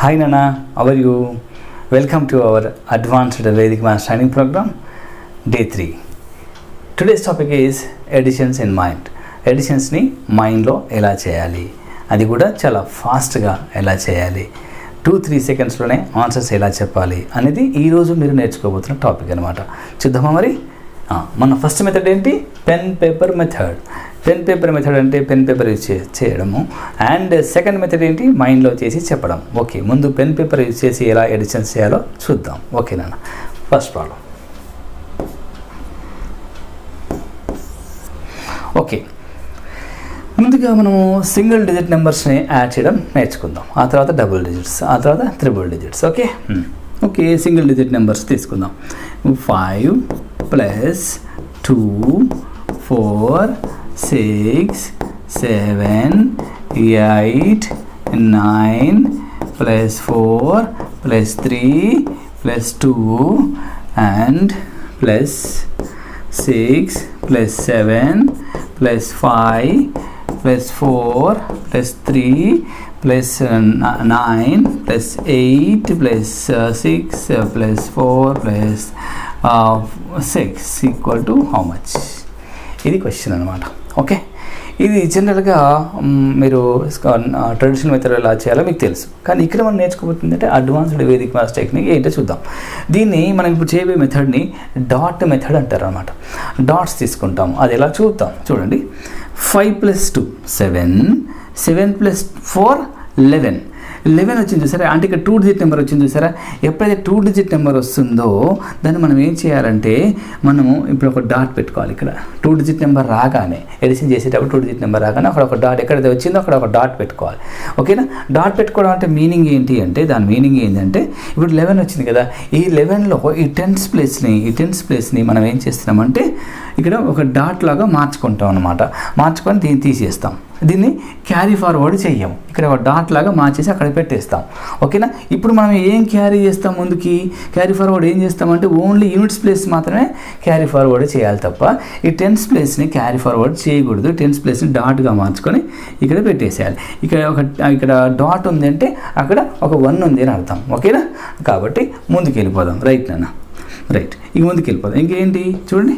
Hi Nana, how are you? Welcome to our Advanced Vedic Maths Training Program, Day 3. Today's topic is additions in mind. Additions ni mind lo ela cheyali. అది కూడా చాలా ఫాస్ట్గా ఎలా చేయాలి, 2-3 సెకండ్స్లోనే answers ఎలా చెప్పాలి అనేది ఈరోజు మీరు నేర్చుకోబోతున్న టాపిక్ అనమాట. చూద్దామా మరి. మన ఫస్ట్ మెథడ్ ఏంటి? Pen paper method. Pen paper method అంటే పెన్ పేపర్ యూజ్ చేయడము. అండ్ సెకండ్ మెథడ్ ఏంటి? మైండ్లో చేసి చెప్పడం. ఓకే, ముందు పెన్ పేపర్ యూజ్ చేసి ఎలా ఎడిషన్స్ చేయాలో చూద్దాం. ఓకేనా? First problem. ఓకే, ముందుగా మనము సింగిల్ డిజిట్ నెంబర్స్ని యాడ్ చేయడం నేర్చుకుందాం. ఆ తర్వాత డబుల్ డిజిట్స్, ఆ తర్వాత triple digits. Okay okay single digit numbers తీసుకుందాం. 5 + 2 4 6 7 8 9 + 4 + 3 + 2 and +6 + 7 + 5 + 4 + 3 + 9 + 8 + 6 + 4 + 6 equal to how much? ఇది క్వశ్చన్ అనమాట. ఓకే, ఇది జనరల్గా మీరు ట్రెడిషనల్ మెథడ్ ఎలా చేయాలో మీకు తెలుసు, కానీ ఇక్కడ మనం నేర్చుకోబోతుంది అంటే అడ్వాన్స్డ్ వేదిక్ మ్యాథ్స్ టెక్నిక్ ఏంటో చూద్దాం. దీన్ని మనం ఇప్పుడు చేయబోయే మెథడ్ని డాట్ మెథడ్ అంటారు అనమాట. డాట్స్ తీసుకుంటాం, అది ఎలా చూద్దాం. చూడండి, 5 + 2 7 7 + 4 11 వచ్చింది చూసారా, అంటే ఇక్కడ 2 డిజిట్ నెంబర్ వచ్చింది చూసారా. ఎప్పుడైతే 2 డిజిట్ నెంబర్ వస్తుందో దాన్ని మనం ఏం చేయాలంటే మనము ఇప్పుడు ఒక డాట్ పెట్టుకోవాలి. ఇక్కడ 2 డిజిట్ నెంబర్ రాగానే ఎడిషన్ చేసేటప్పుడు 2 డిజిట్ నెంబర్ రాగానే అక్కడ ఒక డాట్, ఎక్కడైతే వచ్చిందో అక్కడ ఒక డాట్ పెట్టుకోవాలి. ఓకేనా? డాట్ పెట్టుకోవడం అంటే మీనింగ్ ఏంటి అంటే, దాని మీనింగ్ ఏంటంటే ఇప్పుడు 11 వచ్చింది కదా, ఈ 11లో ఈ టెన్స్ ప్లేస్ని మనం ఏం చేస్తున్నామంటే ఇక్కడ ఒక డాట్ లాగా మార్చుకుంటాం అనమాట. మార్చుకొని దీన్ని తీసేస్తాం. దీన్ని క్యారీ ఫార్వర్డ్ చెయ్యం, ఇక్కడ ఒక డాట్ లాగా మార్చేసి అక్కడ పెట్టేస్తాం. ఓకేనా? ఇప్పుడు మనం ఏం క్యారీ చేస్తాం ముందుకి? క్యారీ ఫార్వర్డ్ ఏం చేస్తామంటే ఓన్లీ యూనిట్స్ ప్లేస్ మాత్రమే క్యారీ ఫార్వర్డ్ చేయాలి తప్ప ఈ టెన్స్ ప్లేస్ని క్యారీ ఫార్వర్డ్ చేయకూడదు. టెన్స్ ప్లేస్ని డాట్గా మార్చుకొని ఇక్కడ పెట్టేసేయాలి. ఇక్కడ డాట్ ఉంది అంటే అక్కడ ఒక 1 ఉంది అని అర్థం. ఓకేనా? కాబట్టి ముందుకు వెళ్ళిపోదాం. రైట్ నాన్న, రైట్. ఇక ముందుకు వెళ్ళిపోదాం. ఇంకేంటి చూడండి,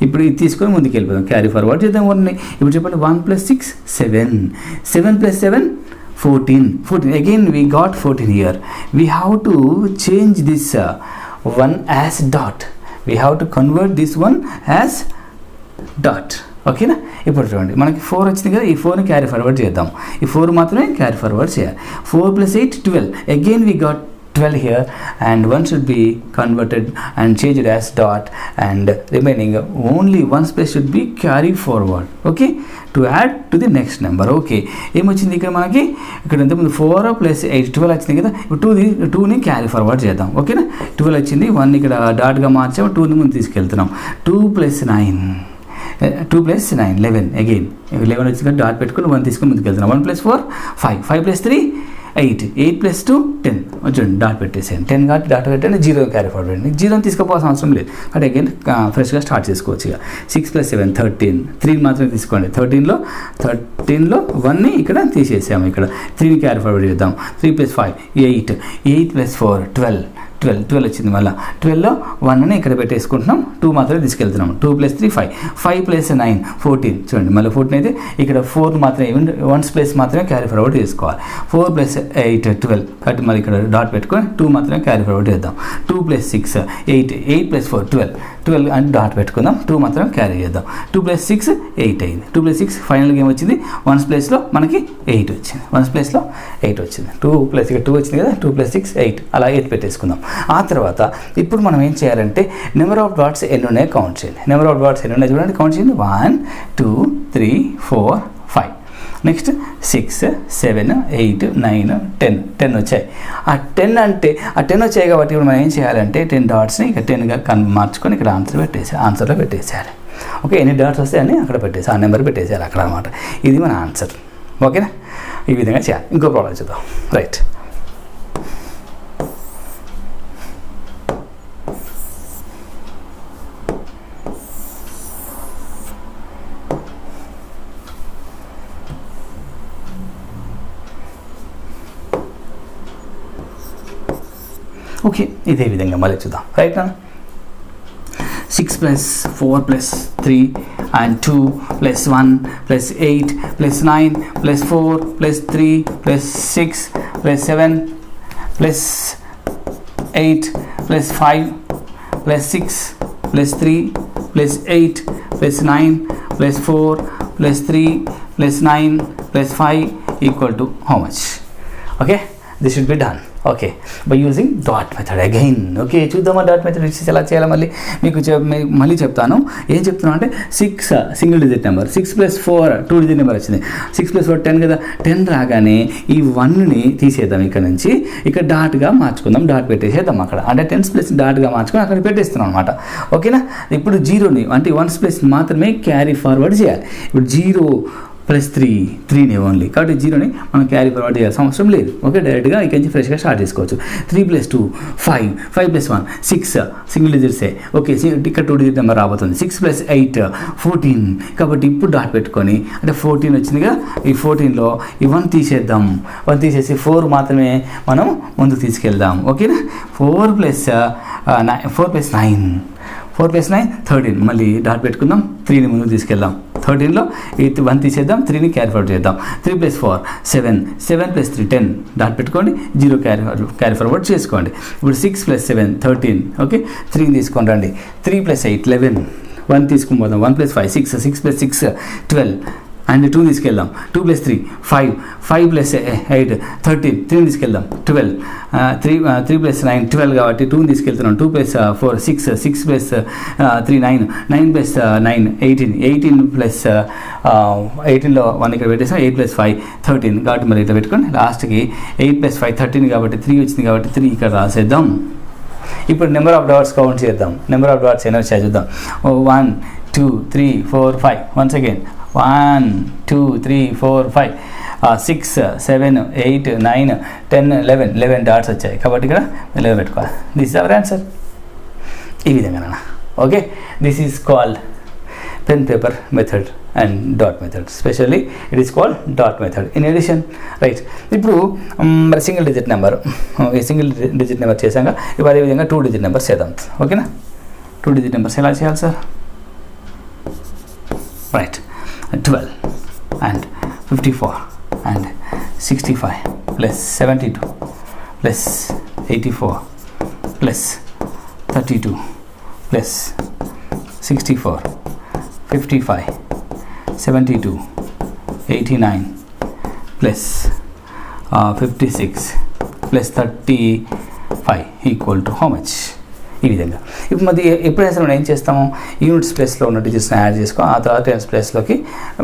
ఇప్పుడు ఇది తీసుకొని ముందుకు వెళ్ళిపోదాం, క్యారీ ఫార్వర్డ్ చేద్దాం. ఇప్పుడు చెప్పండి, 1 + 6 7 7 + 7 14 again we got 14 here. We have to change this one as dot. We have to convert this one as dot. ఓకేనా? ఇప్పుడు చూడండి, మనకి 4 వచ్చింది కదా, ఈ 4ని క్యారీ ఫార్వర్డ్ చేద్దాం. ఈ 4 మాత్రమే క్యారీ ఫార్వర్డ్ చేయాలి. 4 + 8 12. Again we got 12 here, and 1 should be converted and changed as dot, and remaining only 1's place should be carry forward. Okay, to add to the next number. Okay, ఏమొచ్చింది ఇక్కడ మనకి? ఇక్కడ ఇంతకుముందు 4 + 8 12 వచ్చింది కదా, ఇప్పుడు 2ని క్యారీ ఫార్వర్డ్ చేద్దాం. ఓకేనా? 12 వచ్చింది, 1 ఇక్కడ డాట్గా మార్చాము, 2ని ముందు తీసుకెళ్తున్నాం. 2 + 9 11. అగైన్ 11 వచ్చింది కదా, డాట్ పెట్టుకుని 1 తీసుకుని ముందుకు వెళ్తున్నాం. 1 + 4 5 5 + 3 8 8 + 2 10 చూడండి, డాట్ పెట్టేసాను. 10 కాబట్టి డాట్ పెట్టండి, 0 క్యారీ ఫార్వర్డ్ అండి. 0 తీసుకోవాల్సిన అవసరం లేదు, కాబట్టి అగైన్ ఫ్రెష్గా స్టార్ట్ చేసుకోవచ్చు. ఇక 6 + 7 13 3 మాత్రమే తీసుకోండి. 13లో 1ని ఇక్కడ తీసేసాము. ఇక్కడ 3ని క్యారీ ఫార్వర్డ్ చేద్దాం. 3 + 5 8 8 + 4 12 వచ్చింది. మళ్ళీ 12లో 1ని ఇక్కడ పెట్టేసుకుంటున్నాం, 2 మాత్రమే తీసుకెళ్తున్నాం. 2 + 3 5 5 + 9 14 చూడండి. మళ్ళీ 14 అయితే ఇక్కడ 4 మాత్రమే, 1's ప్లేస్ మాత్రమే క్యారీ ఫార్వర్డ్ చేసుకోవాలి. 4 + 8 12 కాబట్టి మళ్ళీ ఇక్కడ డాట్ పెట్టుకొని 2 మాత్రమే క్యారీ ఫార్వర్డ్ చేద్దాం. 2 + 6 8 8 + 4 12 అని డాట్ పెట్టుకుందాం, 2 మాత్రం క్యారీ చేద్దాం. 2 + 6 8 అయింది. 2 + 6 ఫైనల్గా ఏమొచ్చింది? 1's ప్లేస్లో మనకి 8 వచ్చింది. 1's ప్లేస్లో 8 వచ్చింది. 2 + ఇక్కడ 2 వచ్చింది కదా, 2 + 6 8 అలా 8 పెట్టేసుకుందాం. ఆ తర్వాత ఇప్పుడు మనం ఏం చేయాలంటే నెంబర్ ఆఫ్ డాట్స్ ఎన్ని ఉన్నాయో కౌంట్ చేయండి. నెంబర్ ఆఫ్ డాట్స్ ఎన్ని ఉన్నాయో చూడండి, కౌంట్ చేయండి. 1 2 3 4 5 నెక్స్ట్ 6 7 8 9 10 వచ్చాయి. ఆ 10 అంటే ఆ 10 వచ్చాయి కాబట్టి ఇప్పుడు మనం ఏం చేయాలంటే 10 డాట్స్ని ఇక 10గా మార్చుకొని ఇక్కడ ఆన్సర్లో పెట్టేసేయాలి. ఓకే, ఎన్ని డాట్స్ వస్తాయి అని అక్కడ పెట్టేసి ఆ నెంబర్ పెట్టేసేయాలి అక్కడ అనమాట. ఇది మన ఆన్సర్. ఓకేనా? ఈ విధంగా చేయాలి. ఇంకో ప్రాబ్లం చూద్దాం. రైట్, ఓకే, ఇదే విధంగా మళ్ళీ చూద్దాం. రైట్ నా 6 plus 4 plus 3 and 2 plus 1 plus 8 plus 9 plus 4 plus 3 plus 6 plus 7 plus 8 plus 5 plus 6 plus 3 plus 8 plus 9 plus 4 plus 3 plus 9 plus 5 equal to how much? Okay, this should be done. Okay, by using dot method again. Okay, చూద్దామా dot method use ఎలా చేయాలో మీకు మళ్ళీ చెప్తాను. ఏం చెప్తున్నాను అంటే 6 single digit number, 6 + 4 2 digit number వచ్చింది. 6 + 4 10 కదా, 10 రాగానే ఈ 1ని తీసేద్దాం ఇక్కడ నుంచి, ఇక్కడ డాట్గా మార్చుకుందాం, డాట్ పెట్టేసేద్దాం అక్కడ, అంటే 10's ప్లేస్ డాట్గా మార్చుకొని అక్కడ పెట్టేస్తున్నాం అనమాట. ఓకేనా, ఇప్పుడు 0ని అంటే 1's ప్లేస్ మాత్రమే క్యారీ ఫార్వర్డ్ చేయాలి. ఇప్పుడు 0 + 3నే ఓన్లీ, కాబట్టి 0ని మనం క్యారీ ఫార్వర్డ్ చేయాల్సిన అవసరం లేదు. ఓకే, డైరెక్ట్గా ఇక్కడి నుంచి ఫ్రెష్గా స్టార్ట్ చేసుకోవచ్చు. 3 + 2 5, 5 + 1 6 సింగిల్ డిజిట్సే. ఓకే, ఇక్కడ 2 డిజిట్ నెంబర్ రాబోతుంది. 6 + 8 14, కాబట్టి ఇప్పుడు డాట్ పెట్టుకొని, అంటే 14 వచ్చిందిగా, ఈ 14లో ఈ 1 తీసేద్దాం, 1 తీసేసి 4 మాత్రమే మనం ముందుకు తీసుకెళ్దాం. ఓకేనా, 4 + 9 13, మళ్ళీ డాట్ పెట్టుకుందాం, 3ని ముందుకు తీసుకెళ్దాం. 13లో ఈ 1 తీసేద్దాం, 3ని క్యారీ ఫార్వర్డ్ చేద్దాం. 3 + 4 7, 7 + 3 10, డాట్ పెట్టుకోండి, 0 క్యారీ ఫార్వర్డ్ చేసుకోండి. ఇప్పుడు 6 + 7 13. ఓకే, 3ని తీసుకొని రండి. 3 + 8 11, 1 తీసుకుని పోదాం. 1 + 5 6, 6 + 6 12 అండ్ 2 తీసుకెళ్దాం. 2 + 3 5, 5 + 8 13, 3 తీసుకెళ్దాం. 12 3 + 9 12, కాబట్టి 2 తీసుకెళ్తున్నాం. 2 + 4 6, 6 + 3 9, 9 + 9 18, 18 + 18లో 1 ఇక్కడ పెట్టేసాం. 8 + 5 13, కాబట్టి మరి ఇట్లా పెట్టుకొని లాస్ట్కి 8 + 5 13 కాబట్టి 3 వచ్చింది, కాబట్టి 3 ఇక్కడ రాసేద్దాం. ఇప్పుడు నెంబర్ ఆఫ్ డాట్స్ కౌంట్ చేద్దాం. నెంబర్ ఆఫ్ డాట్స్ ఎన్ని వచ్చాయి చూద్దాం. 1 2 3 4 5, వన్స్ అగైన్ 1 2 3 4 5 6 7 8 9 10 11 డాట్స్ వచ్చాయి, కాబట్టి ఇక్కడ 11 పెట్టుకోవాలి. This is our answer. ఈ విధంగా okay, this is called pen paper method and dot method. Specially it is called dot method. In addition right, ఇప్పుడు మరి సింగిల్ డిజిట్ నెంబర్, ఈ సింగిల్ డిజిట్ నెంబర్ చేశాక ఇప్పుడు అదేవిధంగా 2 డిజిట్ నెంబర్స్ చేద్దాం. ఓకేనా, 2 డిజిట్ నెంబర్స్ ఎలా చేయాలి sir? Right, 12 and 54 and 65 plus 72 plus 84 plus 32 plus 64 55 72 89 plus 56 plus 35 equal to how much? ఈ విధంగా. ఇప్పుడు మరి ఎప్పుడైనా మనం ఏం చేస్తాము, యూనిట్స్ ప్లేస్లో ఉన్న డిజిట్స్ని యాడ్ చేసుకొని ఆ తర్వాత టెన్స్ ప్లేస్లోకి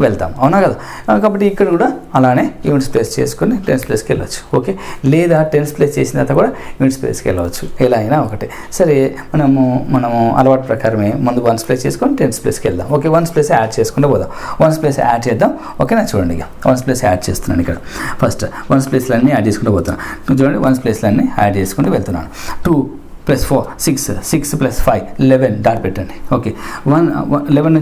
వెళ్తాం, అవునా కదా. కాబట్టి ఇక్కడ కూడా అలానే యూనిట్స్ ప్లేస్ చేసుకొని టెన్స్ ప్లేస్కి వెళ్ళవచ్చు. ఓకే, లేదా టెన్స్ ప్లేస్ చేసిన తర్వాత కూడా యూనిట్స్ ప్లేస్కి వెళ్ళవచ్చు, ఎలా అయినా ఒకటే. సరే, మనము అలవాటు ప్రకారమే ముందు 1's ప్లేస్ చేసుకొని టెన్స్ ప్లేస్కి వెళ్దాం. ఓకే, 1's ప్లేస్ యాడ్ చేసుకుంటూ పోదాం. 1's ప్లేస్ యాడ్ చేద్దాం. ఓకేనా, చూడండి ఇక 1's ప్లేస్ యాడ్ చేస్తున్నాను. ఇక్కడ ఫస్ట్ 1's ప్లేస్లన్నీ యాడ్ చేసుకుంటూ పోతున్నాను. చూడండి, 1's ప్లేస్లన్నీ యాడ్ చేసుకుంటూ వెళ్తున్నాను. 2 + 4 6, 6 + 5 11, డాట్ పెట్టండి. ఓకే, 11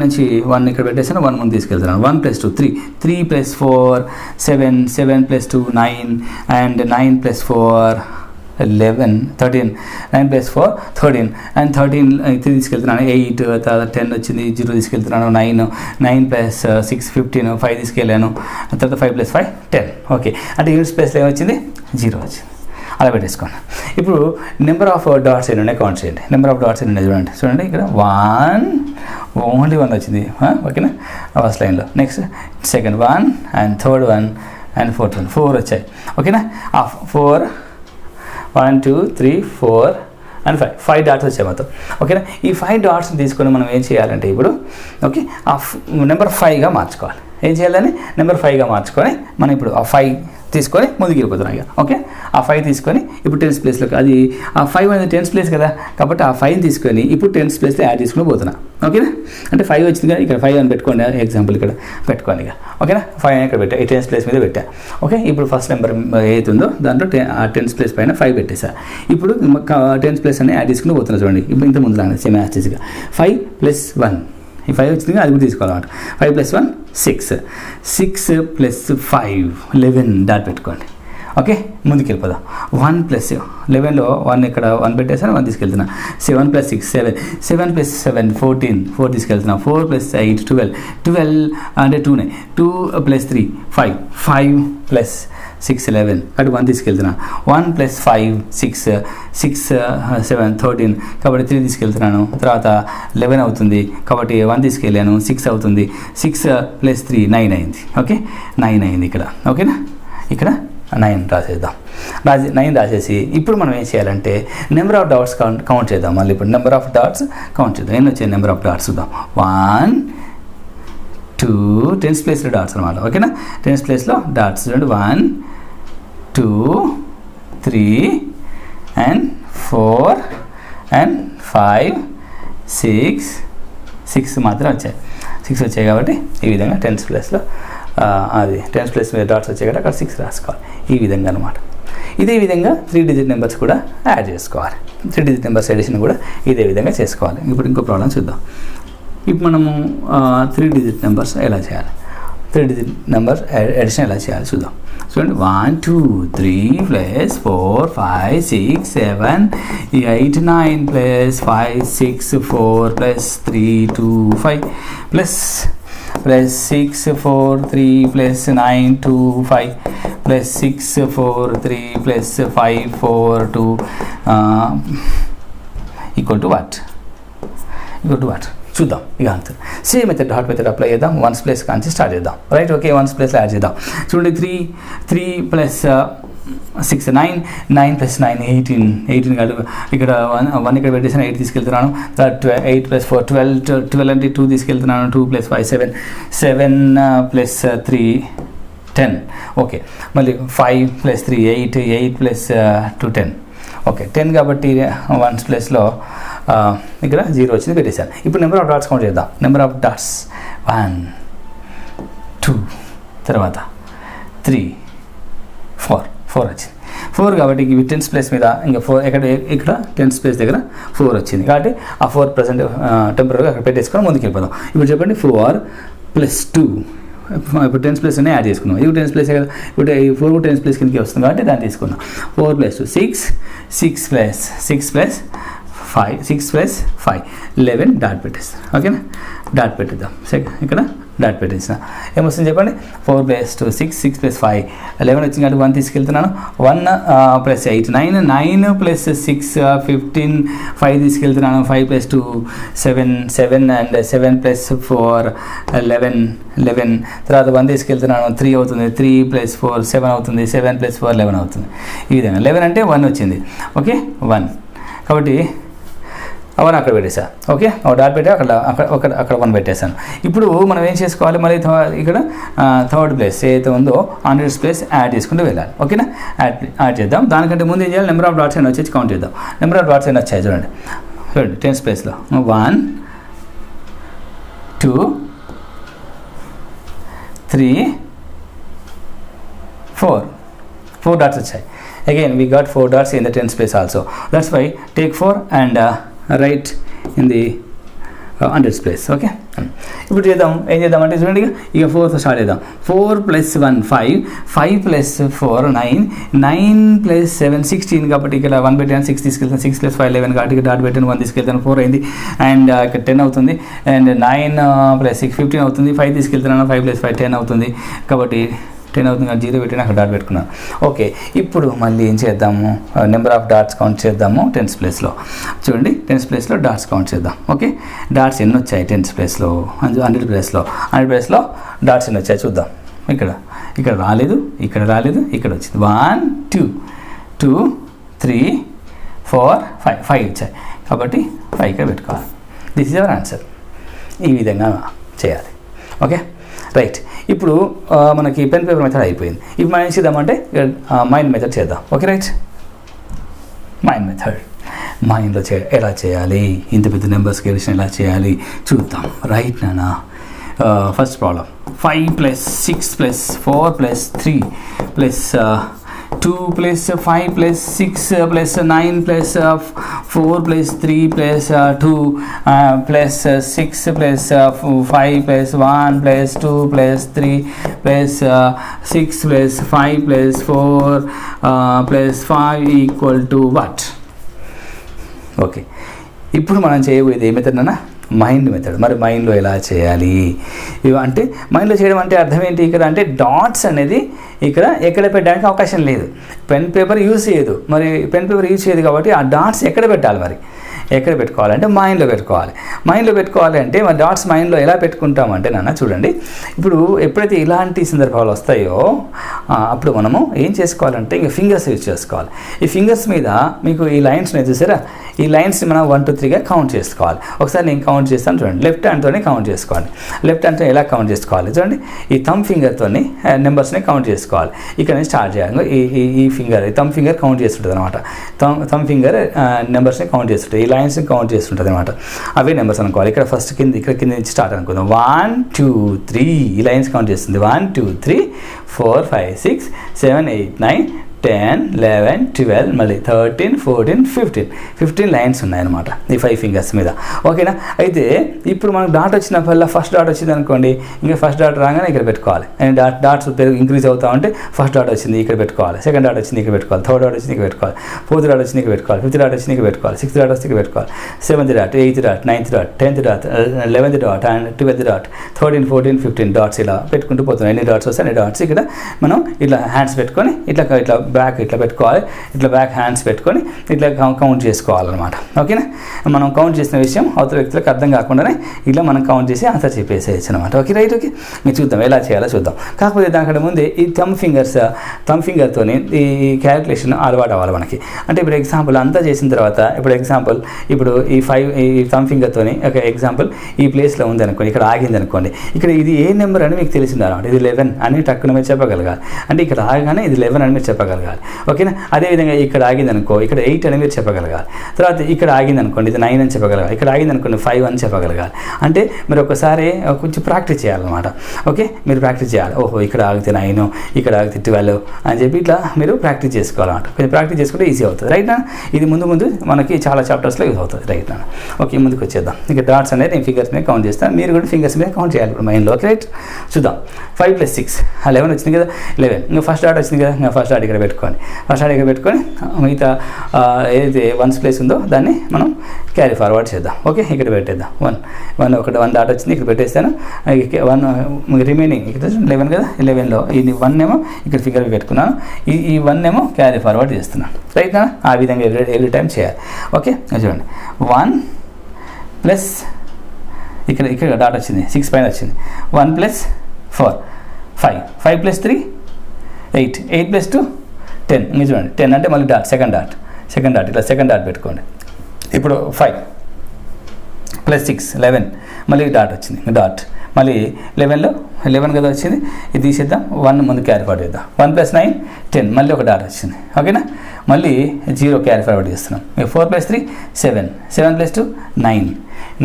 నుంచి 1 ఇక్కడ పెట్టేసాను, 1 ముందు తీసుకెళ్తున్నాను. 1 + 2 3, 3 + 4 7, 7 + 2 9 అండ్ 9 + 4 11 13, 9 + 4 13 అండ్ 13 3 తీసుకెళ్తున్నాను. 8 తర్వాత 10 వచ్చింది, 0 తీసుకెళ్తున్నాను. 9 + 6 15, 5 తీసుకెళ్ళాను. తర్వాత 5 + 5 10. ఓకే, అంటే యూనిట్స్ ప్లేస్లో ఏమొచ్చింది? 0 వచ్చింది. అలా పెట్టేసుకోండి. ఇప్పుడు నెంబర్ ఆఫ్ డాట్స్ ఎన్ని ఉన్నాయి కౌంట్ చేయండి. నెంబర్ ఆఫ్ డాట్స్ ఎన్ని ఉన్నాయి చూడండి. ఇక్కడ 1 ఓన్లీ 1 వచ్చింది. ఓకేనా, ఫస్ట్ లైన్లో. Next second 1 and third 1 and fourth 1 4 వచ్చాయి. ఓకేనా, 4 1 2 3 4 అండ్ 5 డాట్స్ వచ్చాయి మొత్తం. ఓకేనా, ఈ 5 డాట్స్ని తీసుకొని మనం ఏం చేయాలంటే ఇప్పుడు ఓకే ఆ నెంబర్ 5గా మార్చుకోవాలి. ఏం చేయాలని? నెంబర్ 5గా మార్చుకొని మనం ఇప్పుడు ఆ 5 తీసుకొని ముందుకు వెళ్ళిపోతున్నాం ఇక. ఓకే, ఆ 5 తీసుకొని ఇప్పుడు 10's ప్లేస్లోకి, అది ఆ 5 అనేది 10's ప్లేస్ కదా, కాబట్టి ఆ 5 తీసుకొని ఇప్పుడు 10's ప్లేస్లో యాడ్ చేసుకుని పోతున్నా. ఓకేనా, అంటే 5 వచ్చింది కదా, ఇక్కడ 5 అని పెట్టుకోండి, ఎగ్జాంపుల్ ఇక్కడ పెట్టుకోండి ఇక. ఓకేనా, 5 అని ఇక్కడ పెట్టా, ఈ 10's ప్లేస్ మీద పెట్టా. ఓకే, ఇప్పుడు ఫస్ట్ నెంబర్ ఏది ఉందో దాంట్లో ఆ 10's ప్లేస్ పైన 5 పెట్టేసా. ఇప్పుడు 10's ప్లేస్ అని యాడ్ చేసుకుని పోతున్నా. చూడండి, ఇప్పుడు ఇంత ముందు లాగా సేమ్ యాక్సెస్గా 5 + 1, ఈ 5 వచ్చింది అది కూడా తీసుకోవాలన్నమాట. 5 + 1 6, 6 + 5 11, డాట్ పెట్టుకోండి. ఓకే, ముందుకు వెళ్ళిపోదాం. 1 ప్లస్ 11లో 1 ఇక్కడ 1 పెట్టేసాను, 1 తీసుకెళ్తున్నా. 7 ప్లస్ 6 7, 7 ప్లస్ 7 14, 4 తీసుకెళ్తున్నా. 4 ప్లస్ 8 12, 12 అంటే 2 2 ప్లస్ 3 5, 5 ప్లస్ 6 11 అటు 1 తీసుకెళ్తున్నా. 1 ప్లస్ 5 6, 6 7 13 కాబట్టి 3 తీసుకెళ్తున్నాను. తర్వాత 11 అవుతుంది కాబట్టి 1 తీసుకెళ్ళాను, 6 అవుతుంది. 6 ప్లస్ 3 9 అయింది. ఓకే, 9 అయింది ఇక్కడ. ఓకేనా, ఇక్కడ 9 రాసేద్దాం. 9 రాసేసి ఇప్పుడు మనం ఏం చేయాలంటే నెంబర్ ఆఫ్ డాట్స్ కౌంట్ చేద్దాం. మళ్ళీ ఇప్పుడు నెంబర్ ఆఫ్ డాట్స్ కౌంట్ చేద్దాం. ఎన్ని వచ్చాయి నెంబర్ ఆఫ్ డాట్స్ చూద్దాం. 1 2 టెన్స్ ప్లేస్లో డాట్స్ అనమాట. ఓకేనా, టెన్స్ ప్లేస్లో డాట్స్ చూడండి. 1 2 3 and 4 and 5 6 మాత్రం వచ్చాయి. 6 వచ్చాయి కాబట్టి ఈ విధంగా టెన్స్ ప్లేస్లో అది టెన్స్ ప్లేస్ మీద డాట్స్ వచ్చాయి కాబట్టి అక్కడ 6 రాసుకోవాలి. ఈ విధంగా అనమాట. ఇదే విధంగా 3 డిజిట్ నెంబర్స్ కూడా యాడ్ చేసుకోవాలి. 3 డిజిట్ నెంబర్స్ ఎడిషన్ కూడా ఇదే విధంగా చేసుకోవాలి. ఇప్పుడు ఇంకో ప్రాబ్లం చూద్దాం. ఇప్పుడు మనము 3 డిజిట్ నెంబర్స్ ఎలా చేయాలి, 3 డిజిట్ నెంబర్ ఎడిషన్ ఎలా చేయాలి చూద్దాం. చూడండి, 1 2 3 plus 4 5 6 7 8 9 plus 5 6 4 plus 3 2 5 plus 6 4 3 plus 9 2 5 plus 6 4 3 plus 5 4 2 equal to what చూద్దాం. ఇక answer same method dot method apply చేద్దాం. 1s ప్లేస్ కాంచి స్టార్ట్ చేద్దాం. రైట్, ఓకే, 1s ప్లేస్లో యాడ్ చేద్దాం. చూడండి, 3 ప్లస్ 6 9 ప్లస్ 9 18 కాదు, ఇక్కడ 1 ఇక్కడ పెట్టేసాను, 8 తీసుకెళ్తున్నాను. 8 ప్లస్ 4 12 అంటే 2 తీసుకెళ్తున్నాను. 2 ప్లస్ 5 7 ప్లస్ 3 10. ఓకే, మళ్ళీ 5 ప్లస్ 3 8 ప్లస్ 2 10. ఓకే, 10 కాబట్టి 1s ప్లేస్లో ఇక్కడ 0 వచ్చింది, పెట్టేశాను. ఇప్పుడు నెంబర్ ఆఫ్ డాట్స్ కౌంట్ చేద్దాం. నెంబర్ ఆఫ్ డాట్స్ 1 2 తర్వాత 3 4 వచ్చింది. 4 కాబట్టి ఇవి టెన్స్ ప్లేస్ మీద ఇంకా 4 ఇక్కడ టెన్స్ ప్లేస్ దగ్గర 4 వచ్చింది కాబట్టి ఆ 4 ప్రజెంట్ టెంపరీగా అక్కడ పెట్టేసుకొని ముందుకు వెళ్ళిపోదాం. ఇప్పుడు చెప్పండి, 4 ప్లస్ 2 ఇప్పుడు టెన్స్ ప్లేస్ అనే యాడ్ చేసుకున్నాం. ఇవి టెన్స్ ప్లేస్ కదా, ఇప్పుడు 4 టెన్స్ ప్లేస్ కిందకి వస్తుంది కాబట్టి దాన్ని తీసుకున్నాం. 4 ప్లస్ 2 6 ప్లస్ 5 11 డాట్ పెట్టేస్తాం. ఓకేనా, డాట్ పెట్టేద్దాం. ఇక్కడ డాట్ పెట్టేసిన ఏమొస్తుంది చెప్పండి. 4 ప్లస్ 2 6 ప్లస్ 5 11 వచ్చింది కాబట్టి 1 తీసుకెళ్తున్నాను. 1 ప్లస్ 8 9 ప్లస్ 6 15 5 తీసుకెళ్తున్నాను. 5 ప్లస్ 2 7 అండ్ 7 ప్లస్ 4 11 తర్వాత 1 తీసుకెళ్తున్నాను. 3 అవుతుంది. 3 ప్లస్ 4 7 అవుతుంది. 7 ప్లస్ 4 11 అవుతుంది. ఈ విధంగా 11 అంటే 1 వచ్చింది. ఓకే, 1 కాబట్టి 1 అక్కడ పెట్టేసా. ఓకే, డాట్ పెట్టి అక్కడ 1 పెట్టేశాను. ఇప్పుడు మనం ఏం చేసుకోవాలి, మళ్ళీ ఇక్కడ 3rd ప్లేస్ ఏదైతే ఉందో 100s ప్లేస్ యాడ్ చేసుకుంటూ వెళ్ళాలి. ఓకేనా, యాడ్ చేద్దాం. దానికంటే ముందు ఏం చేయాలి, నెంబర్ ఆఫ్ డాట్స్ అయినా వచ్చేసి కౌంట్ చేద్దాం. నెంబర్ ఆఫ్ డాట్స్ అయినా వచ్చాయి చూడండి. 10s ప్లేస్లో 1 2 3 4 డాట్స్ వచ్చాయి. Again we got 4 dots in the 10s place also. That's why take 4 and write in the 100s place. Okay, ఇప్పుడు చేద్దాం. ఏం చేద్దామంటే చూడండి, ఇక 4తో స్టార్ట్ చేద్దాం. 4 ప్లస్ 1 5 ప్లస్ 4 9 ప్లస్ 7 16 కాబట్టి ఇక్కడ 1 పెట్టాను. 6 తీసుకెళ్తాను. 6 ప్లస్ 5 11 కాబట్టి ఇక్కడ డాట్ పెట్టాను. 1 తీసుకెళ్తాను. 4 అయింది అండ్ ఇక్కడ 10 అవుతుంది. అండ్ 9 ప్లస్ 6 15 అవుతుంది. 5 తీసుకెళ్తున్నాను. 5 ప్లస్ 5 10 అవుతుంది కాబట్టి 10 అవుతుంది కాబట్టి 0 పెట్టిన అక్కడ డాట్ పెట్టుకున్నాను. ఓకే, ఇప్పుడు మళ్ళీ ఏం చేద్దాము, నెంబర్ ఆఫ్ డాట్స్ కౌంట్ చేద్దాము. 10s ప్లేస్లో చూడండి, 10s ప్లేస్లో డాట్స్ కౌంట్ చేద్దాం. ఓకే, డాట్స్ ఎన్ని వచ్చాయి 10s ప్లేస్లో, 100 ప్లేస్లో డాట్స్ ఎన్ని వచ్చాయి చూద్దాం. ఇక్కడ రాలేదు, ఇక్కడ వచ్చింది. 1 2 3 4 5 వచ్చాయి కాబట్టి 5 ఇక్కడ పెట్టుకోవాలి. This is our answer. ఈ విధంగా చేయాలి. Okay, right. ఇప్పుడు మనకి పెన్ పేపర్ మెథడ్ అయిపోయింది. ఇప్పుడు మనం ఏం చేద్దామంటే మైండ్ మెథడ్ చేద్దాం. Okay, right. మైండ్ మెథడ్ మైండ్లో ఎలా చేయాలి, ఇంత పెద్ద నెంబర్స్కి ఎడిషన్ ఎలా చేయాలి చూద్దాం. రైట్ నానా. First problem 5 plus 6 plus 4 plus 3 plus 2 plus 5 plus 6 plus 9 plus 4 plus 3 plus 2 plus 6 plus 5 plus 1 plus 2 plus 3 plus 6 plus 5 plus 4 plus 5 equal to what? Okay, ఇప్పుడు మనం చేయబోయేది ఏ మెథడ్ అన్న? Mind method. మరి మైండ్లో ఎలా చేయాలి అంటే, మైండ్లో చేయడం అంటే అర్థం ఏంటి ఇక్కడ అంటే, డాట్స్ అనేది ఇక్కడ ఎక్కడ పెట్టడానికి అవకాశం లేదు. పెన్ పేపర్ యూజ్ చేయదు, మరి పెన్ పేపర్ యూజ్ చేయదు కాబట్టి ఆ డాట్స్ ఎక్కడ పెట్టాలి? మరి ఎక్కడ పెట్టుకోవాలంటే మైండ్లో పెట్టుకోవాలి. మైండ్లో పెట్టుకోవాలి అంటే మరి డాట్స్ మైండ్లో ఎలా పెట్టుకుంటామంటే నాన్న చూడండి, ఇప్పుడు ఎప్పుడైతే ఇలాంటి సందర్భాలు వస్తాయో అప్పుడు మనము ఏం చేసుకోవాలంటే ఇంకా ఫింగర్స్ యూజ్ చేసుకోవాలి. ఈ ఫింగర్స్ మీద మీకు ఈ లైన్స్ని చూసారా, ఈ లైన్స్ని మనం 1 2 3గా కౌంట్ చేసుకోవాలి. ఒకసారి నేను కౌంట్ చేస్తాను చూడండి. లెఫ్ట్ హ్యాండ్తోనే కౌంట్ చేసుకోవాలి. లెఫ్ట్ హ్యాండ్తో ఎలా కౌంట్ చేసుకోవాలి చూడండి, ఈ థమ్ ఫింగర్తోని నెంబర్స్ని కౌంట్ చేసుకోవాలి. ఇక్కడ నుంచి స్టార్ట్ చేయాలి. ఈ ఫింగర్, ఈ థమ్ ఫింగర్ కౌంట్ చేస్తుంటుంది అనమాట. థమ్ ఫింగర్ నెంబర్స్ని కౌంట్ చేస్తుంటుంది, ఈ లైన్స్ని కౌంట్ చేస్తుంటుంది అనమాట. అవే నెంబర్స్ అనుకోవాలి. ఇక్కడ ఫస్ట్ ఇక్కడ కింద నుంచి స్టార్ట్ అనుకుందాం. 1 2 3 ఈ లైన్స్ కౌంట్ చేస్తుంది. 1 2 3 4 5 6 7 8 9 10 11 12 మళ్ళీ 13 14 15 లైన్స్ ఉన్నాయన్నమాట ఈ 5 ఫింగర్స్ మీద. ఓకేనా? అయితే ఇప్పుడు మనకు డాట్ వచ్చినప్పుడల్లా ఫస్ట్ డాట్ వచ్చింది అనుకోండి, ఇంకా ఫస్ట్ డాట్ రాగానే ఇక్కడ పెట్టుకోవాలి. అండ్ డాట్స్ ఇంక్రీజ్ అవుతా ఉంటే ఫస్ట్ డాట్ వచ్చింది ఇక్కడ పెట్టుకోవాలి, సెకండ్ డాట్ వచ్చింది ఇక్కడ పెట్టుకోవాలి, థర్డ్ డాట్ వచ్చింది ఇక్కడ పెట్టుకోవాలి, ఫోర్త్ డాట్ వచ్చింది ఇక్కడ పెట్టుకోవాలి, ఫిఫ్త్ డాట్ వచ్చింది ఇక్కడ పెట్టుకోవాలి, సిక్స్త్ డాట్ వస్తే ఇక్కడ పెట్టుకోవాలి, seventh dot, eighth dot, ninth dot, 10th dot, 11th dot and 12th dot, 13 14 15 dots ఇలా పెట్టుకుంటూ పోతున్నాయి. ఎన్ని డాట్స్ వస్తే అన్ని డాట్స్ ఇక్కడ మనం ఇట్లా హ్యాండ్స్ పెట్టుకొని ఇట్లా బ్యాక్ ఇట్లా పెట్టుకోవాలి. ఇట్లా బ్యాక్ హ్యాండ్స్ పెట్టుకొని ఇట్లా కౌంట్ చేసుకోవాలన్నమాట. ఓకేనా? మనం కౌంట్ చేసిన విషయం అవతల వ్యక్తులకు అర్థం కాకుండానే ఇట్లా మనం కౌంట్ చేసి ఆన్సర్ చెప్పేసేయచ్చు అనమాట. Okay, right. ఓకే, మీరు చూద్దాం ఎలా చేయాలో చూద్దాం. కాకపోతే దానికంటే ముందే ఈ థమ్ ఫింగర్తోని ఈ క్యాలిక్యులేషన్ అలవాటు అవ్వాలి మనకి. అంటే ఇప్పుడు ఎగ్జాంపుల్ అంతా చేసిన తర్వాత ఇప్పుడు ఈ థమ్ ఫింగర్తోని ఒక ఎగ్జాంపుల్ ఈ ప్లేస్లో ఉంది అనుకోండి, ఇక్కడ ఆగింది అనుకోండి, ఇక్కడ ఇది ఏ నెంబర్ అని మీకు తెలిసింది అనమాట. ఇది 11 అని టక్కున మీరు చెప్పగలగాలి. అంటే ఇక్కడ ఆగగానే ఇది 11 అని మీరు చెప్పగలగాలి. ఓకేనా? అదేవిధంగా ఇక్కడ ఆగింది అనుకో, ఇక్కడ 8 అని మీరు చెప్పగలగాలి. తర్వాత ఇక్కడ ఆగింది అనుకోండి, ఇది 9 అని చెప్పగలగాలి. ఇక్కడ ఆగింది అనుకోండి 5 అని చెప్పగలగాలి. అంటే మీరు ఒకసారి కొంచెం ప్రాక్టీస్ చేయాలన్నమాట. ఓకే, మీరు ప్రాక్టీస్ చేయాలి. ఓహో, ఇక్కడ ఆగితే 9, ఇక్కడ ఆగితే 12 అని చెప్పి ఇట్లా మీరు ప్రాక్టీస్ చేసుకోవాలన్నమాట. కొంచెం ప్రాక్టీస్ చేసుకుంటే ఈజీ అవుతుంది. రైట్ నా? ఇది ముందు మనకి చాలా చాప్టర్స్లో యూజ్ అవుతుంది. రైట్ నా? ఓకే, ముందుకు వచ్చేద్దాం. ఇక డాట్స్ అనేది నేను ఫింగర్స్ మీద కౌంట్ చేస్తాను, మీరు కూడా ఫింగర్స్ మీద కౌంట్ చేయాలి ఇప్పుడు మైండ్లో. Okay, right. చూద్దాం. 5 + 6 11 వచ్చింది కదా, 11. ఇంకా ఫస్ట్ డాట్ వచ్చింది కదా, ఇంకా ఫస్ట్ డాట్ ఇక్కడ పెట్టుకోండి. ఫస్ట్ డాట్ ఇక్కడ పెట్టుకొని మిగతా ఏదైతే 1's ప్లేస్ ఉందో దాన్ని మనం క్యారీ ఫార్వర్డ్ చేద్దాం. ఓకే, ఇక్కడ పెట్టేద్దాం. 1 డాట్ వచ్చింది, ఇక్కడ పెట్టేస్తాను. 1 రిమైనింగ్ ఇక్కడ 11 కదా, 11లో ఇది 1 ఏమో ఇక్కడ ఫిగర్ పెట్టుకున్నాను, ఈ 1 ఏమో క్యారీ ఫార్వర్డ్ చేస్తున్నాను. రైట్ నా? ఆ విధంగా ఎవ్రీ టైం చేయాలి. ఓకే, చూడండి. 1 ప్లస్ ఇక్కడ డాట్ వచ్చింది, 6 పైన వచ్చింది. 1 + 4 5 + 3 8 8 + 2 10. ఇంకా చూడండి, 10 అంటే మళ్ళీ సెకండ్ డాట్ ఇట్లా సెకండ్ డాట్ పెట్టుకోండి. ఇప్పుడు 5 + 6 11 మళ్ళీ డాట్ వచ్చింది, డాట్ మళ్ళీ 11లో 11 కదా వచ్చింది, ఇది తీసేద్దాం. 1 ముందు క్యారీ ఫార్వర్డ్ చేద్దాం. 1 + 9 10 మళ్ళీ ఒక డాట్ వచ్చింది. ఓకేనా? మళ్ళీ 0 క్యారీ ఫార్వర్డ్ చేస్తున్నాం. 4 + 3 7 7 + 2 9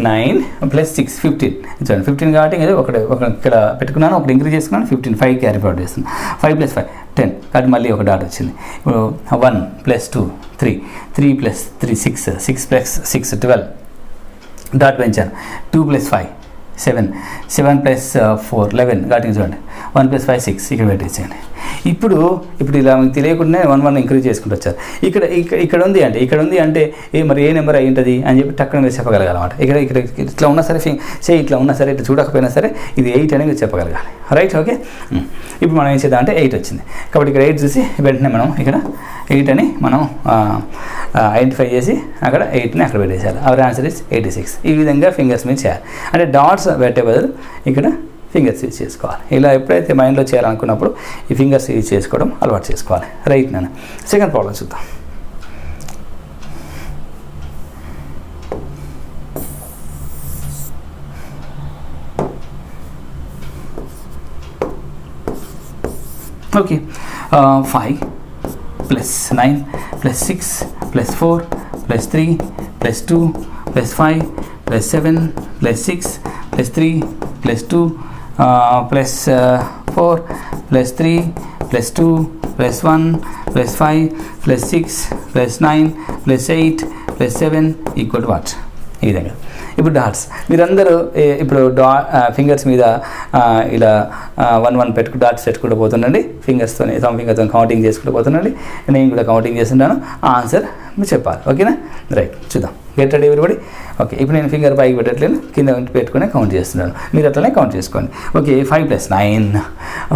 9 + 6 15. చూడండి, 15 కాబట్టి ఒక ఇక్కడ పెట్టుకున్నాను, ఒకటి ఇంక్రీజ్ చేసుకున్నాను, 15 5 క్యారీ ఫార్వర్డ్ చేస్తున్నాను. 5 + 5 10 కాబట్టి మళ్ళీ ఒక డాట్ వచ్చింది. ఇప్పుడు 1 + 2 3 3 + 3 6 6 + 6 12 డాట్ పెంచాను. 2 + 5 7 7 + 4 11 కాబట్టి చూడండి, 1 + 5 6 ఇక్కడ పెట్టేసేయండి. ఇప్పుడు ఇలా మీకు తెలియకుండానే 1 ఇంక్రీజ్ చేసుకుంటూ వచ్చారు. ఇక్కడ ఉంది అంటే మరి ఏ నెంబర్ అయి ఉంటుంది అని చెప్పి టక్కున మీరు చెప్పగలగాలన్నమాట. ఇక్కడ ఇట్లా ఉన్నా సరే, ఇట్లా ఉన్నా సరే, ఇట్లా చూడకపోయినా సరే ఇది 8 అని మీరు చెప్పగలగాలి. రైట్? ఓకే, ఇప్పుడు మనం ఏం చేద్దాం అంటే 8 వచ్చింది కాబట్టి ఇక్కడ 8 చూసి వెంటనే మనం ఇక్కడ 8 అని మనం ఐడెంటిఫై చేసి అక్కడ 8ని అక్కడ పెట్టేసేయాలి. Our answer is 86. ఈ విధంగా ఫింగర్స్ మీద చేయాలి. అంటే డాట్స్ పెట్టే బదులు ఇక్కడ ఫింగర్స్ యూజ్ చేసుకోవాలి. ఇలా ఎప్పుడైతే మైండ్లో చేయాలనుకున్నప్పుడు ఈ ఫింగర్స్ యూజ్ చేసుకోవడం అలవాటు చేసుకోవాలి. రైట్ నాన్న? సెకండ్ ప్రాబ్లం చూద్దాం. Okay, 5 + 9 + 6 + 4 + 3 + 2 + 5 + 7 + 6 + 3 + 2 + 4 + 3 + 2 plus 1 plus 5 plus 6 plus 9 plus 8 plus 7 equal to what? ఈ విధంగా. ఇప్పుడు డాట్స్ మీరందరూ ఇప్పుడు ఫింగర్స్ మీద ఇలా 1 1 డాట్స్ పెట్టుకుంటూ పోతుండండి. ఫింగర్స్తో ఫింగర్తో కౌంటింగ్ చేసుకుంటూ పోతుండండి. నేను కూడా కౌంటింగ్ చేస్తుంటాను. ఆన్సర్ మీరు చెప్పాలి. ఓకేనా? రైట్, చూద్దాం. Get ready everybody. ఓకే, ఇప్పుడు నేను ఫింగర్ పైకి పెట్టట్లేదు, కింద పెట్టుకుని కౌంట్ చేస్తున్నాను. మీరు అట్లనే కౌంట్ చేసుకోండి. ఓకే, 5 + 9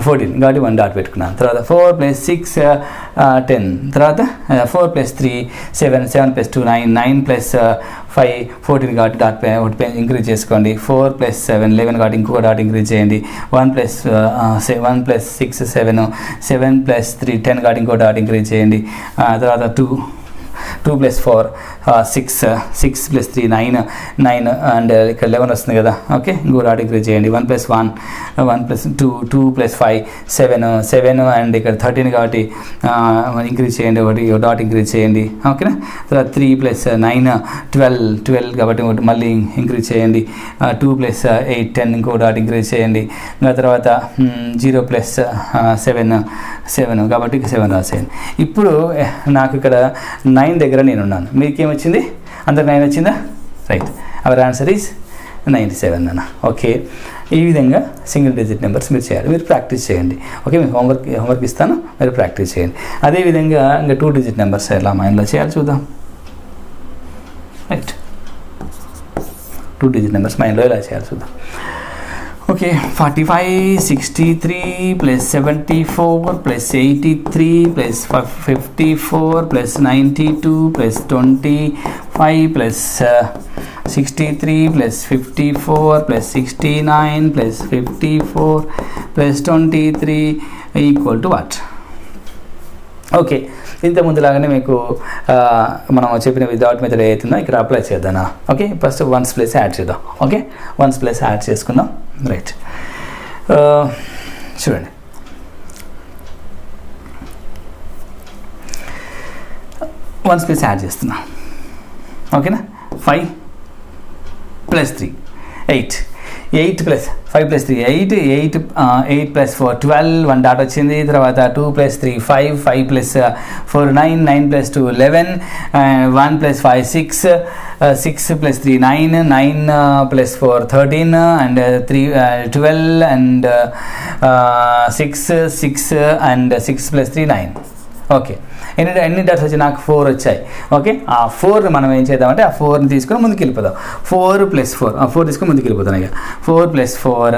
14 కాబట్టి 1 డాట్ పెట్టుకున్నాను. తర్వాత 4 + 6 10. తర్వాత 4 + 3 7 7 + 2 9 9 + 5 14 కాబట్టి డాట్ ఒకటి ఇంక్రీజ్ చేసుకోండి. 4 + 7 11 కాబట్టి ఇంకొక డాట్ ఇంక్రీజ్ చేయండి. 1 + 6 7 7 + 3 10 కాబట్టి ఇంకో డాట్ ఇంక్రీజ్ చేయండి. తర్వాత 2 + 4 6 6 + 3 9 9 అండ్ ఇక్కడ 11 వస్తుంది కదా. ఓకే, ఇంకో డాట్ ఇంక్రీజ్ చేయండి. 1 + 1 1 + 2 2 + 5 7 7 అండ్ ఇక్కడ 13 కాబట్టి ఇంక్రీజ్ చేయండి, ఒకటి డాట్ ఇంక్రీజ్ చేయండి. ఓకేనా? తర్వాత 3 + 9 12 12 కాబట్టి ఒకటి మళ్ళీ ఇంక్రీజ్ చేయండి. 2 + 8 10 ఇంకో డాట్ ఇంక్రీజ్ చేయండి. ఇంకా తర్వాత 0 + 7 7 కాబట్టి 7 రాసేయండి. ఇప్పుడు నాకు ఇక్కడ 9 దగ్గర నేను ఉన్నాను. మీకేమొచ్చింది? అందరికి 9 వచ్చిందా? రైట్, అవర్ ఆన్సర్ ఈజ్ 97 అన్న. ఓకే, ఈ విధంగా సింగిల్ డిజిట్ నెంబర్స్ మీరు చేయాలి. మీరు ప్రాక్టీస్ చేయండి. ఓకే, మీకు హోంవర్క్ ఇస్తాను, మీరు ప్రాక్టీస్ చేయండి. అదేవిధంగా ఇంకా 2 డిజిట్ నెంబర్స్ ఎలా మైండ్లో చేయాలి చూద్దాం. రైట్, 2 డిజిట్ నెంబర్స్ మైండ్లో ఎలా చేయాలి చూద్దాం. Okay, 45 63 + 74 + 83 + 54 + 92 + 25 + 63 + 54 + 69 + 54 + 23 equal to what? Okay, ఇంతకుముందులాగానే మీకు మనం చెప్పిన వితౌట్ మెథడ్ ఏదైతుందో ఇక్కడ అప్లై చేద్దాం. Okay, first 1s place add చేద్దాం. ఓకే, 1s ప్లేస్ యాడ్ చేసుకుందాం. రైట్, చూడండి. వన్స్ ప్లేస్ యాడ్ చేస్తున్నా. ఓకేనా? 5 + 3 8 8 + 5 + 3 8 8 8 + 4 12 1 డాట్ వచ్చింది. తర్వాత 2 + 3 5 5 + 4 9 9 + 2 11 1 + 5 6 6 + 3 9 9 + 4 13 and 3 12 and 6 6 and 6 + 3 9. ఓకే, ఎన్ని డాట్స్ వచ్చాయి? నాకు 4 వచ్చాయి. ఓకే, ఆ 4ని మనం ఏం చేద్దామంటే ఆ 4ని తీసుకొని ముందుకు వెళ్ళిపోదాం. 4 + 4 ఆ 4 తీసుకొని ముందుకు వెళ్ళిపోతాను. ఇక 4 + 4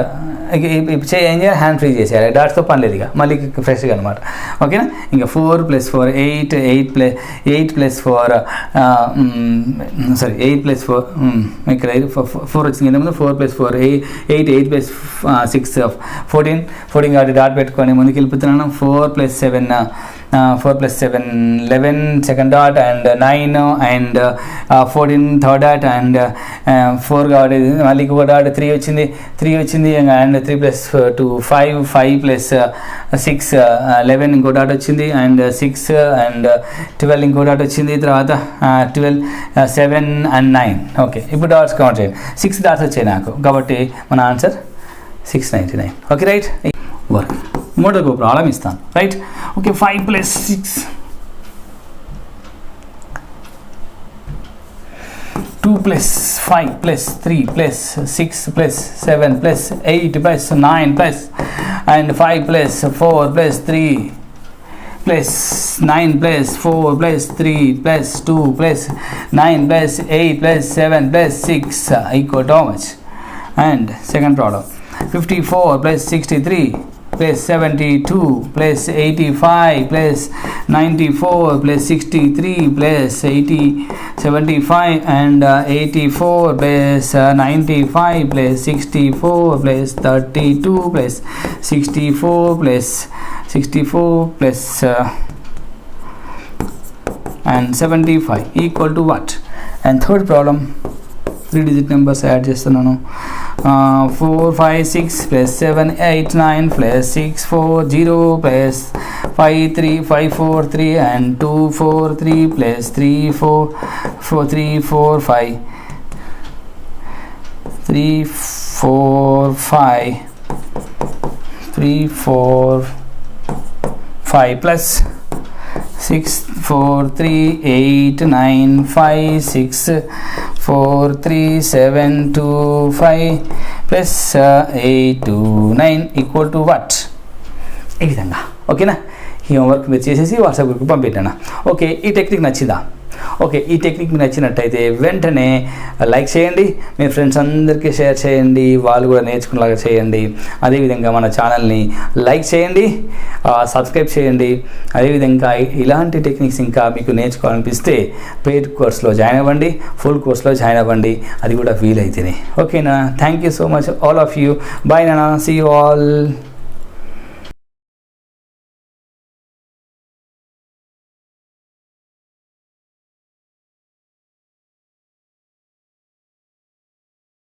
ఏం చేయాలి? హ్యాండ్ ఫ్రీ చేసేయాలి. డాట్స్తో పని లేదు ఇక, మళ్ళీ ఫ్రెష్గా అనమాట. ఓకేనా? ఇంకా 4 + 4 8 8 + 4 సారీ 8 + 4 ఇక్కడ 4 వచ్చింది. ఇంతకుముందు 4 + 4 8 8 + 6 14 14 కాబట్టి డాట్ పెట్టుకొని ముందుకు వెళ్ళిపోతున్నాను. 4 + 7 4 + 7 11 second dot and 9 and 14 third dot and 4 కాబట్టి మళ్ళీ ఇంకొక డాట్ 3 వచ్చింది and 3 + 2 5 5 + 6 11 ఇంకో డాట్ వచ్చింది and 6 and 12 ఇంకో డాట్ వచ్చింది. తర్వాత 12 7 and 9. ఓకే, ఇప్పుడు డాట్స్ కౌంట్ చేయండి. 6 డాట్స్ వచ్చాయి నాకు, కాబట్టి మన answer 699. Okay, right. Work model ఒక ప్రాబ్లం ఇస్తాను. Right, okay. 5 + 6 2 + 5 + 3 + 6 + 7 + 8 + 9 and 5 + 4 + 3 + 9 + 4 + 3 + 2 + 9 + 8 + 7 + 6 equal to how much? And second problem, 54 + 63 + 72 + 85 + 94 + 63 + 80 75 and 84 + 95 + 64 + 32 + 64 + 64 and 75 equal to what? And third problem, 3 digit numbers add చేస్తున్నాను. 4 5 6 + 7 8 9 + 6 4 0 + 5 3 5 4 3 and 2 4 3 + 3 4 4 3 4 5 3 4 5 3 4 5 plus 6 4 3 8 9 5 6 4 3 7 2 5 plus 8 2 9 equal to what? ఈ విధంగా ఓకేనా. ఈ homework మీరు చేసేసి WhatsApp గ్రూప్కి పంపించాను. ఓకే, ఈ టెక్నిక్ నచ్చిందా? ఓకే, ఈ టెక్నిక్ మీకు నచ్చినట్టయితే వెంటనే లైక్ చేయండి, మీ ఫ్రెండ్స్ అందరికీ షేర్ చేయండి, వాళ్ళు కూడా నేర్చుకునేలాగా చేయండి. అదేవిధంగా మన ఛానల్ని లైక్ చేయండి, సబ్స్క్రైబ్ చేయండి. అదేవిధంగా ఇలాంటి టెక్నిక్స్ ఇంకా మీకు నేర్చుకోవాలనిపిస్తే పెయిడ్ కోర్స్లో జాయిన్ అవ్వండి, ఫుల్ కోర్స్లో జాయిన్ అవ్వండి, అది కూడా వీలైతేనే. ఓకేనా. Thank you so much all of you. Bye నానా, సీ యూ ఆల్.